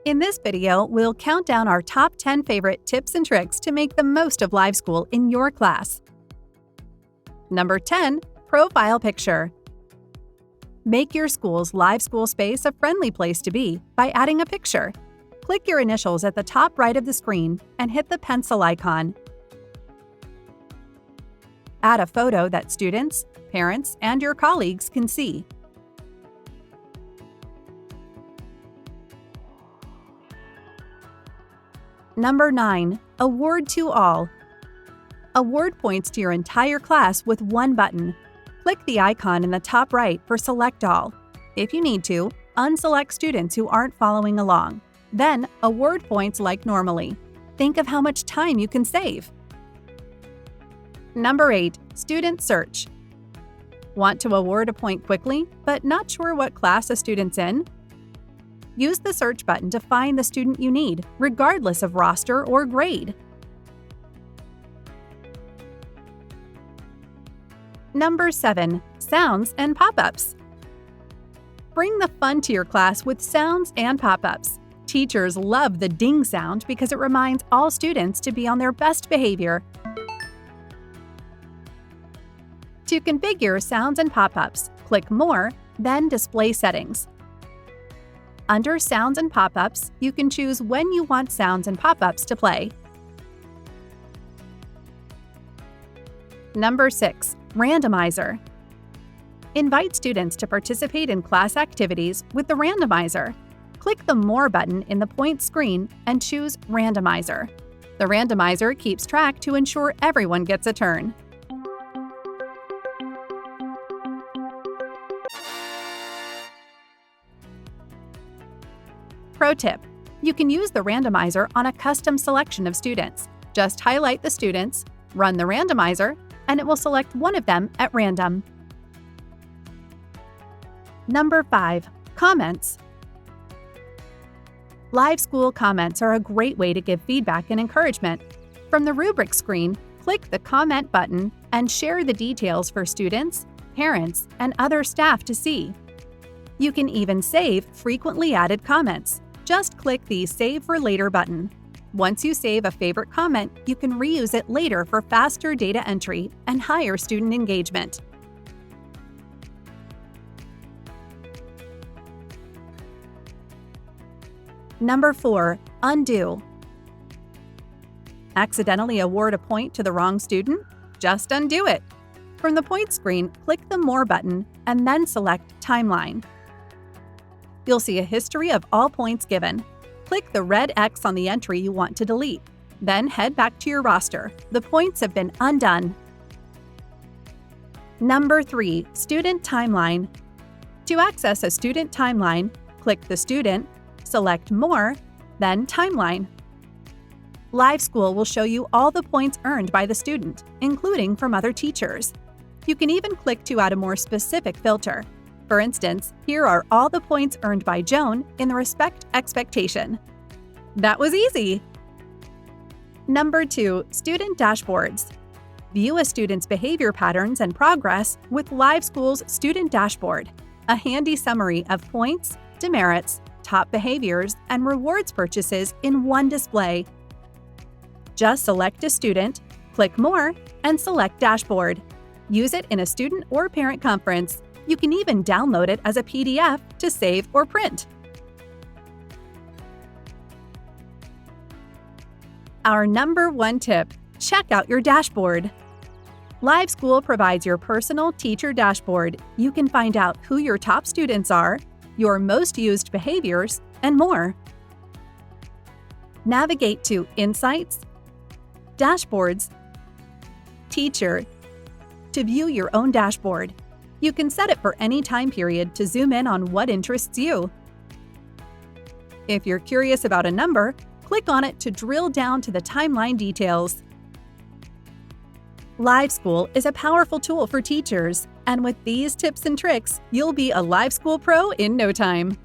In this video, we'll count down our top 10 favorite tips and tricks to make the most of LiveSchool in your class. Number 10. Profile picture. Make your school's LiveSchool space a friendly place to be by adding a picture. Click your initials at the top right of the screen and hit the pencil icon. Add a photo that students, parents, and your colleagues can see. Number 9. Award to all. Award points to your entire class with one button. Click the icon in the top right for Select All. If you need to, unselect students who aren't following along. Then, award points like normally. Think of how much time you can save. Number 8. Student search. Want to award a point quickly, but not sure what class a student's in? Use the search button to find the student you need, regardless of roster or grade. Number 7. Sounds and pop-ups. Bring the fun to your class with sounds and pop-ups. Teachers love the ding sound because it reminds all students to be on their best behavior. To configure sounds and pop-ups, click More, then Display Settings. Under Sounds and Pop-ups, you can choose when you want sounds and pop-ups to play. Number 6. Randomizer. Invite students to participate in class activities with the randomizer. Click the More button in the point screen and choose Randomizer. The randomizer keeps track to ensure everyone gets a turn. Pro tip: you can use the randomizer on a custom selection of students. Just highlight the students, run the randomizer, and it will select one of them at random. Number 5. Comments. LiveSchool comments are a great way to give feedback and encouragement. From the rubric screen, click the Comment button and share the details for students, parents, and other staff to see. You can even save frequently added comments. Just click the Save for Later button. Once you save a favorite comment, you can reuse it later for faster data entry and higher student engagement. Number 4. Undo. Accidentally award a point to the wrong student? Just undo it. From the point screen, click the More button and then select Timeline. You'll see a history of all points given. Click the red X on the entry you want to delete. Then head back to your roster. The points have been undone. Number 3. Student Timeline. To access a student timeline, click the student, select More, then Timeline. LiveSchool will show you all the points earned by the student, including from other teachers. You can even click to add a more specific filter. For instance, here are all the points earned by Joan in the Respect Expectation. That was easy! Number 2. Student Dashboards. View a student's behavior patterns and progress with LiveSchool's Student Dashboard, a handy summary of points, demerits, top behaviors, and rewards purchases in one display. Just select a student, click More, and select Dashboard. Use it in a student or parent conference. You can even download it as a PDF to save or print. Our number 1 tip: check out your dashboard. LiveSchool provides your personal teacher dashboard. You can find out who your top students are, your most used behaviors, and more. Navigate to Insights, Dashboards, Teacher to view your own dashboard. You can set it for any time period to zoom in on what interests you. If you're curious about a number, click on it to drill down to the timeline details. LiveSchool is a powerful tool for teachers, and with these tips and tricks, you'll be a LiveSchool pro in no time.